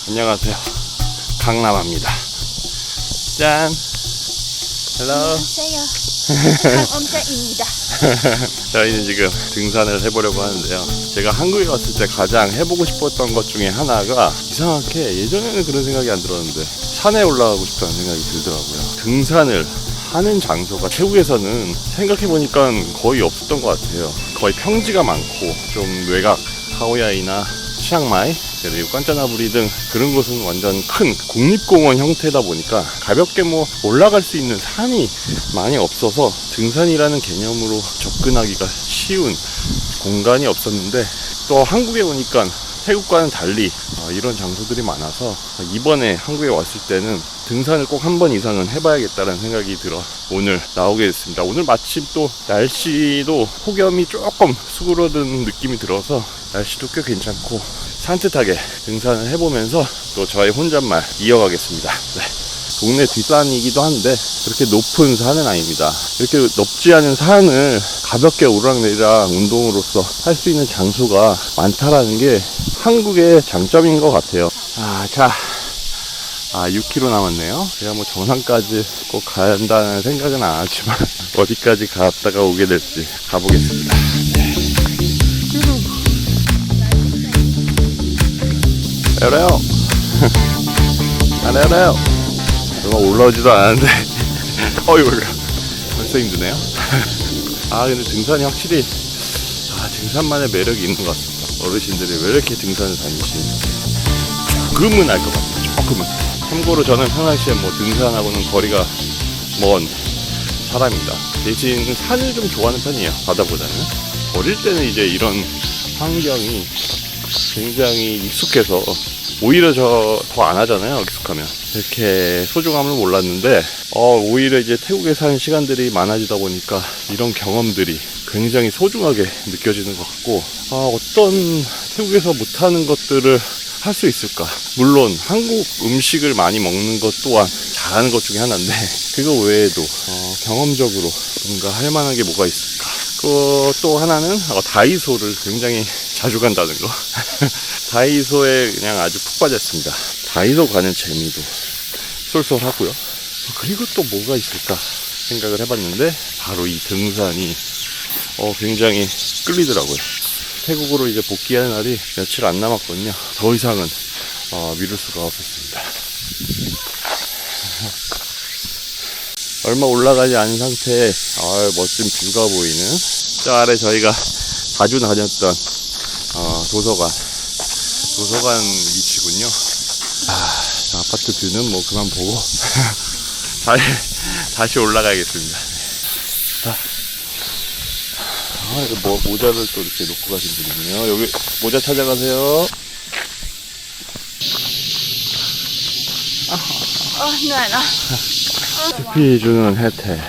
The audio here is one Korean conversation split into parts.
안녕하세요. 강남합니다. 짠. 헬로. 안녕하세요. 강엄자입니다. 저희는 지금 등산을 해보려고 하는데요. 제가 한국에 왔을 때 가장 해보고 싶었던 것 중에 하나가 이상하게 예전에는 그런 생각이 안 들었는데 산에 올라가고 싶다는 생각이 들더라고요. 등산을 하는 장소가 태국에서는 생각해보니까 거의 없었던 것 같아요. 거의 평지가 많고 좀 외곽 하오야이나 치앙마이 그리고 깐짜나부리 등 그런 곳은 완전 큰 국립공원 형태다 보니까 가볍게 뭐 올라갈 수 있는 산이 많이 없어서 등산이라는 개념으로 접근하기가 쉬운 공간이 없었는데, 또 한국에 오니까 태국과는 달리 이런 장소들이 많아서 이번에 한국에 왔을 때는 등산을 꼭 한 번 이상은 해봐야겠다는 생각이 들어 오늘 나오게 됐습니다. 오늘 마침 또 날씨도 폭염이 조금 수그러든 느낌이 들어서 날씨도 꽤 괜찮고 산뜻하게 등산을 해보면서 또 저의 혼잣말 이어가겠습니다. 네. 동네 뒷산이기도 한데 그렇게 높은 산은 아닙니다. 이렇게 높지 않은 산을 가볍게 오르락내리락 운동으로서 할 수 있는 장소가 많다라는 게 한국의 장점인 것 같아요. 자, 6km 남았네요. 제가 뭐 정상까지 꼭 간다는 생각은 안 하지만 어디까지 갔다가 오게 될지 가보겠습니다. 열어요. 안 열어요. 얼마 올라오지도 않았는데 어이구 벌써 힘드네요. 근데 등산이 확실히 등산만의 매력이 있는 것 같습니다. 어르신들이 왜 이렇게 등산을 다니시는지 조금은 알 것 같아요. 조금은. 참고로 저는 평상시에 뭐 등산하고는 거리가 먼 사람입니다. 대신 산을 좀 좋아하는 편이에요. 바다보다는. 어릴 때는 이제 이런 환경이 굉장히 익숙해서 오히려 저 더 안 하잖아요. 익숙하면 이렇게 소중함을 몰랐는데 오히려 이제 태국에 사는 시간들이 많아지다 보니까 이런 경험들이 굉장히 소중하게 느껴지는 것 같고, 어떤 태국에서 못하는 것들을 할 수 있을까. 물론 한국 음식을 많이 먹는 것 또한 잘하는 것 중에 하나인데 그거 외에도 경험적으로 뭔가 할 만한 게 뭐가 있을까. 또 하나는 다이소를 굉장히 자주 간다는 거. 다이소에 그냥 아주 푹 빠졌습니다. 다이소 가는 재미도 쏠쏠하고요. 그리고 또 뭐가 있을까 생각을 해봤는데 바로 이 등산이 굉장히 끌리더라고요. 태국으로 이제 복귀하는 날이 며칠 안 남았거든요. 더 이상은 미룰 수가 없었습니다. 얼마 올라가지 않은 상태에 멋진 뷰가 보이는 저 아래 저희가 자주 다녔던 도서관 위치군요. 아파트 뷰는 뭐 그만 보고 다시 올라가야겠습니다. 이거 모자를 또 이렇게 놓고 가신 분이네요. 여기 모자 찾아가세요. 숲이 주는 혜택.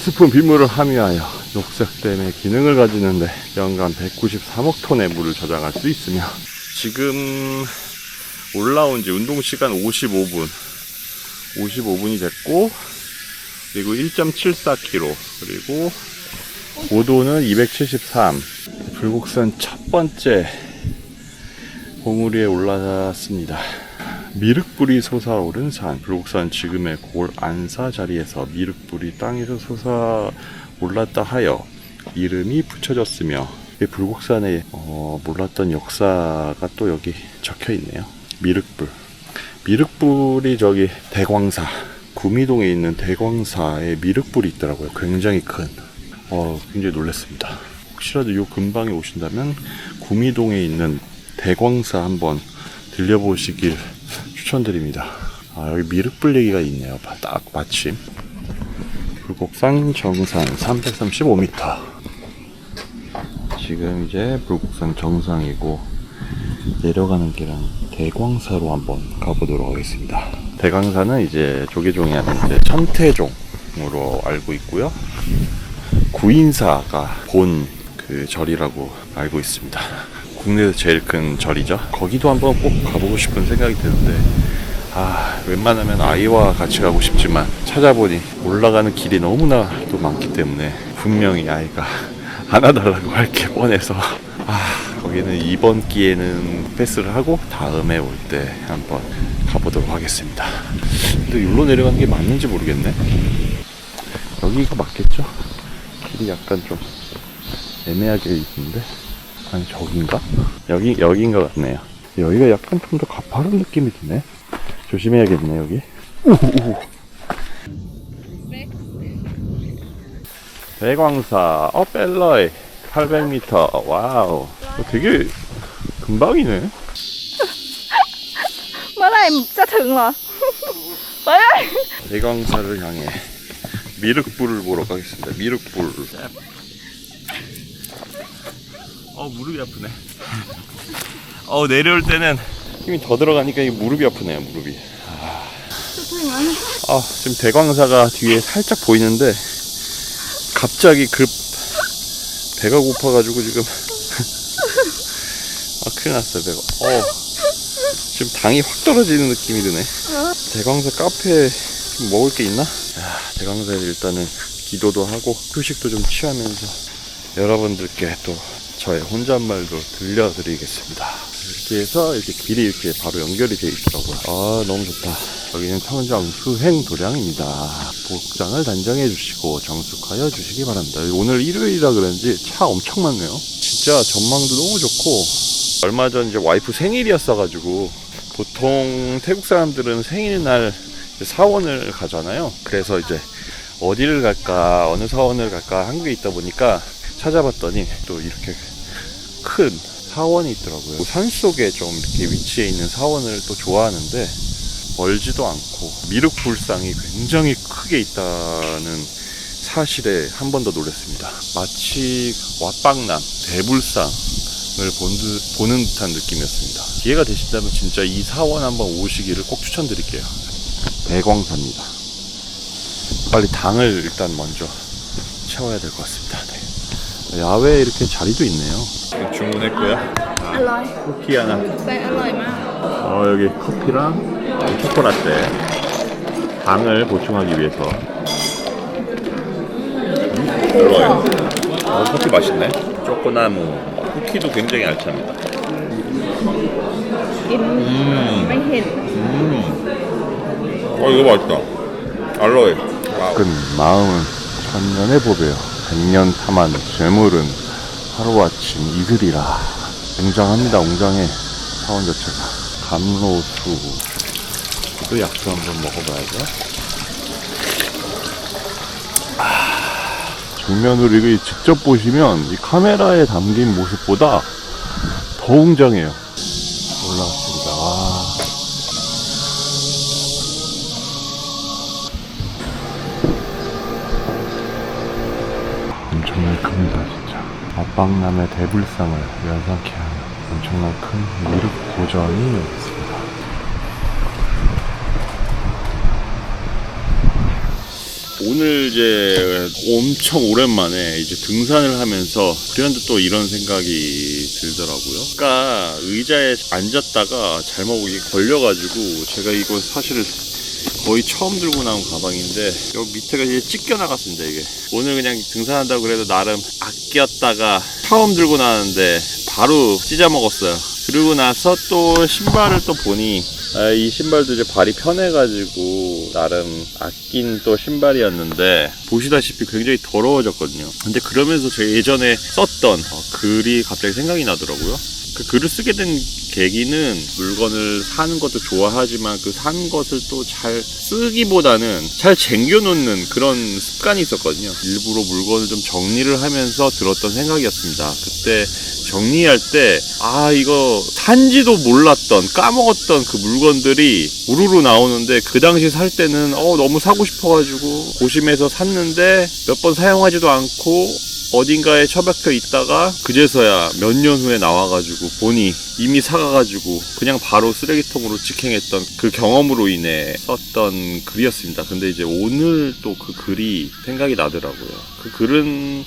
숲은 빗물을 함유하여 녹색댐의 기능을 가지는데 연간 193억 톤의 물을 저장할 수 있으며, 지금 올라온 지 운동 시간 55분이 됐고, 그리고 1.74km, 그리고 고도는 273. 불곡산 첫 번째 봉우리에 올라왔습니다. 미륵불이 솟아오른 산. 불곡산 지금의 골 안사 자리에서 미륵불이 땅에서 솟아올랐다 하여 이름이 붙여졌으며, 불곡산에 몰랐던 역사가 또 여기 적혀 있네요. 미륵불이 저기 대광사, 구미동에 있는 대광사에 미륵불이 있더라고요. 굉장히 큰. 굉장히 놀랐습니다. 혹시라도 요 근방에 오신다면 구미동에 있는 대광사 한번 들려보시길 추천드립니다. 여기 미륵불 얘기가 있네요. 딱 마침. 불곡산 정상 335m. 지금 이제 불곡산 정상이고 내려가는 길은 대광사로 한번 가보도록 하겠습니다. 대광사는 이제 조계종이 아닌 이제 천태종으로 알고 있고요. 구인사가 본 그 절이라고 알고 있습니다. 국내에서 제일 큰 절이죠. 거기도 한번 꼭 가보고 싶은 생각이 드는데 웬만하면 아이와 같이 가고 싶지만 찾아보니 올라가는 길이 너무나 또 많기 때문에 분명히 아이가 안아달라고 할 게 뻔해서 거기는 이번 기회는 패스를 하고 다음에 올 때 한번 가보도록 하겠습니다. 근데 여기로 내려가는 게 맞는지 모르겠네. 여기가 맞겠죠? 길이 약간 좀 애매하게 있는데, 아니 저긴가? 여긴 것 같네요. 여기가 약간 좀 더 가파른 느낌이 드네. 조심해야겠네 여기. 우후. 대광사 벨러이 800m. 와우. 되게 금방이네. Mới này sẽ thừng rồi. Tới đây. 대광사를 향해 미륵불을 보러 가겠습니다. 미륵불. 무릎이 아프네. 내려올 때는 힘이 더 들어가니까 이 무릎이 아프네요. 무릎이. 지금 대광사가 뒤에 살짝 보이는데 갑자기 배가 고파가지고 지금 큰일 났어요. 배가. 지금 당이 확 떨어지는 느낌이 드네. 대광사 카페에 좀 먹을 게 있나? 대광사에 일단은 기도도 하고 휴식도 좀 취하면서 여러분들께 또 저의 혼잣말도 들려드리겠습니다. 이렇게 해서 이렇게 길이 이렇게 바로 연결이 되어 있더라고요. 너무 좋다. 여기는 청정 수행도량입니다. 복장을 단정해 주시고 정숙하여 주시기 바랍니다. 오늘 일요일이라 그런지 차 엄청 많네요. 진짜 전망도 너무 좋고, 얼마 전 이제 와이프 생일이었어가지고, 보통 태국 사람들은 생일날 사원을 가잖아요. 그래서 이제 어디를 갈까, 어느 사원을 갈까 한국에 있다 보니까 찾아봤더니 또 이렇게 큰 사원이 있더라고요. 산속에 좀 이렇게 위치해 있는 사원을 또 좋아하는데 멀지도 않고 미륵불상이 굉장히 크게 있다는 사실에 한 번 더 놀랐습니다. 마치 왓방남 대불상을 보는 듯한 느낌이었습니다. 기회가 되신다면 진짜 이 사원 한번 오시기를 꼭 추천드릴게요. 대광사입니다. 빨리 당을 일단 먼저 채워야 될 것 같습니다. 네. 야외에 이렇게 자리도 있네요. 주문했고요. Anh ơi, 쿠키 하나. đây anh ơi mà. 여기 커피랑 초코라떼, 당을 보충하기 위해서. 별로예요. 커피 맛있네. 초코나무. 쿠키도 굉장히 알찹니다. Bánh hiền. 이거 맛있다. 알로에. 가끔 마음은 천년의 법이에요. 백년 탐한 재물은 하루아침 이슬이라. 웅장합니다. 웅장해. 사원 자체가. 감로수. 또 약수 한번 먹어봐야죠. 정면으로 이거 직접 보시면 이 카메라에 담긴 모습보다 더 웅장해요. 올라왔습니다. 엄청나게 큽니다, 진짜. 왓방남의 대불상을 연상케 하는 엄청나게 큰 미륵 고전이 있습니다. 오늘 이제 엄청 오랜만에 이제 등산을 하면서 그런데 또 이런 생각이 들더라고요. 아까 의자에 앉았다가 잘못 이게 걸려가지고 제가 이거 사실 거의 처음 들고 나온 가방인데 여기 밑에가 이제 찢겨 나갔습니다. 이게 오늘 그냥 등산한다고 그래도 나름 아꼈다가 처음 들고 나왔는데 바로 찢어 먹었어요. 그리고 나서 또 신발을 또 보니 이 신발도 이제 발이 편해가지고 나름 아낀 또 신발이었는데 보시다시피 굉장히 더러워졌거든요. 근데 그러면서 제가 예전에 썼던 글이 갑자기 생각이 나더라고요. 그 글을 쓰게 된 계기는 물건을 사는 것도 좋아하지만 그 산 것을 또 잘 쓰기보다는 잘 쟁겨놓는 그런 습관이 있었거든요. 일부러 물건을 좀 정리를 하면서 들었던 생각이었습니다. 그때 정리할 때 이거 산지도 몰랐던 까먹었던 그 물건들이 우르르 나오는데 그 당시 살 때는 너무 사고 싶어가지고 고심해서 샀는데 몇 번 사용하지도 않고 어딘가에 처박혀 있다가 그제서야 몇 년 후에 나와가지고 보니 이미 사가가지고 그냥 바로 쓰레기통으로 직행했던 그 경험으로 인해 썼던 글이었습니다. 근데 이제 오늘 또 그 글이 생각이 나더라고요. 그 글은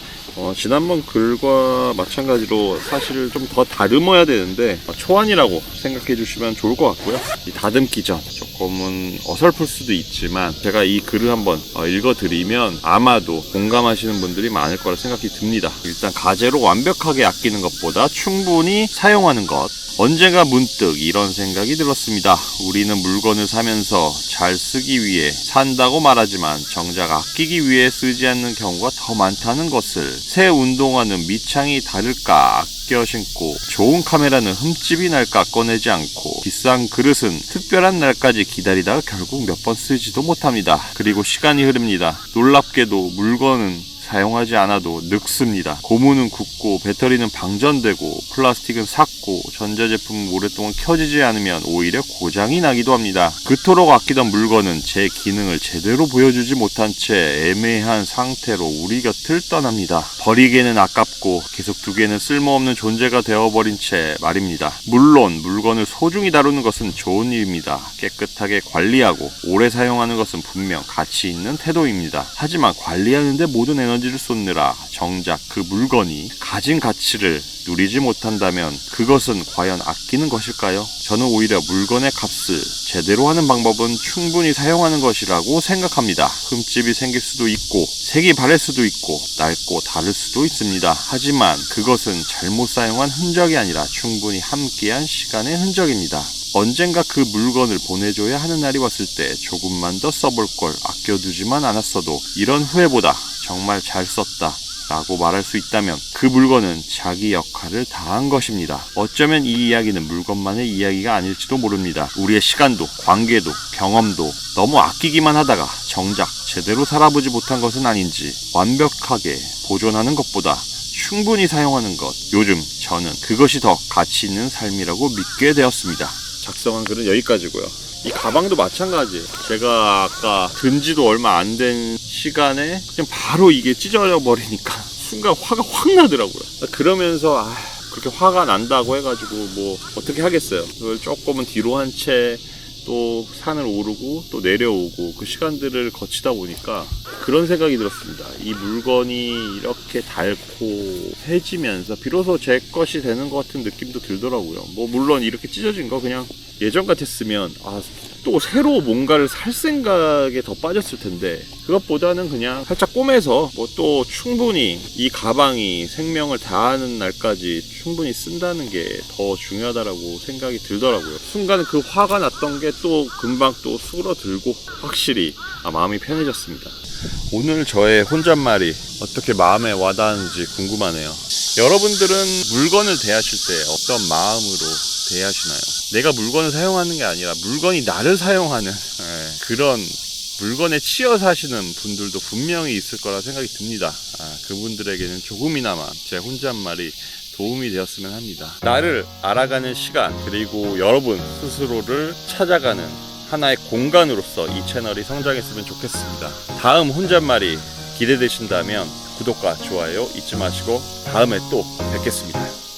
지난번 글과 마찬가지로 사실 좀 더 다듬어야 되는데 초안이라고 생각해 주시면 좋을 것 같고요. 이 다듬기 전 조금 조금은 어설플 수도 있지만 제가 이 글을 한번 읽어드리면 아마도 공감하시는 분들이 많을 거라 생각이 듭니다. 일단 가제로 완벽하게 아끼는 것보다 충분히 사용하는 것. 언젠가 문득 이런 생각이 들었습니다. 우리는 물건을 사면서 잘 쓰기 위해 산다고 말하지만 정작 아끼기 위해 쓰지 않는 경우가 더 많다는 것을. 새 운동화는 밑창이 다를까 아껴 신고, 좋은 카메라는 흠집이 날까 꺼내지 않고, 비싼 그릇은 특별한 날까지 기다리다가 결국 몇 번 쓰지도 못합니다. 그리고 시간이 흐릅니다. 놀랍게도 물건은 사용하지 않아도 늙습니다. 고무는 굳고 배터리는 방전되고 플라스틱은 삭고 전자제품은 오랫동안 켜지지 않으면 오히려 고장이 나기도 합니다. 그토록 아끼던 물건은 제 기능을 제대로 보여주지 못한 채 애매한 상태로 우리 곁을 떠납니다. 버리기에는 아깝고 계속 두기에는 쓸모없는 존재가 되어버린 채 말입니다. 물론 물건을 소중히 다루는 것은 좋은 일입니다. 깨끗하게 관리하고 오래 사용하는 것은 분명 가치 있는 태도입니다. 하지만 관리하는데 모든 에너지를 쏟느라 정작 그 물건이 가진 가치를 누리지 못한다면 그것은 과연 아끼는 것일까요? 저는 오히려 물건의 값을 제대로 하는 방법은 충분히 사용하는 것이라고 생각합니다. 흠집이 생길 수도 있고 색이 바랄 수도 있고 낡고 다를 수도 있습니다. 하지만 그것은 잘못 사용한 흔적이 아니라 충분히 함께한 시간의 흔적입니다. 언젠가 그 물건을 보내줘야 하는 날이 왔을 때 조금만 더 써볼 걸 아껴두지만 않았어도 이런 후회보다 정말 잘 썼다 라고 말할 수 있다면 그 물건은 자기 역할을 다한 것입니다. 어쩌면 이 이야기는 물건만의 이야기가 아닐지도 모릅니다. 우리의 시간도 관계도 경험도 너무 아끼기만 하다가 정작 제대로 살아보지 못한 것은 아닌지, 완벽하게 보존하는 것보다 충분히 사용하는 것, 요즘 저는 그것이 더 가치 있는 삶이라고 믿게 되었습니다. 작성한 글은 여기까지고요. 이 가방도 마찬가지예요. 제가 아까 든지도 얼마 안 된 시간에 그냥 바로 이게 찢어져 버리니까 순간 화가 확 나더라고요. 그러면서 그렇게 화가 난다고 해가지고 뭐 어떻게 하겠어요. 그걸 조금은 뒤로 한 채 또 산을 오르고 또 내려오고 그 시간들을 거치다 보니까 그런 생각이 들었습니다. 이 물건이 이렇게 닳고 해지면서 비로소 제 것이 되는 것 같은 느낌도 들더라고요. 뭐 물론 이렇게 찢어진 거 그냥 예전 같았으면 또 새로 뭔가를 살 생각에 더 빠졌을 텐데 그것보다는 그냥 살짝 꼬매서 뭐 또 충분히 이 가방이 생명을 다하는 날까지 충분히 쓴다는 게 더 중요하다라고 생각이 들더라고요. 순간 그 화가 났던 게 또 금방 또 수그러들고 확실히 마음이 편해졌습니다. 오늘 저의 혼잣말이 어떻게 마음에 와닿았는지 궁금하네요. 여러분들은 물건을 대하실 때 어떤 마음으로 대하시나요? 내가 물건을 사용하는 게 아니라 물건이 나를 사용하는 그런 물건에 치여 사시는 분들도 분명히 있을 거라 생각이 듭니다. 그분들에게는 조금이나마 제 혼잣말이 도움이 되었으면 합니다. 나를 알아가는 시간, 그리고 여러분 스스로를 찾아가는 하나의 공간으로서 이 채널이 성장했으면 좋겠습니다. 다음 혼잣말이 기대되신다면 구독과 좋아요 잊지 마시고 다음에 또 뵙겠습니다.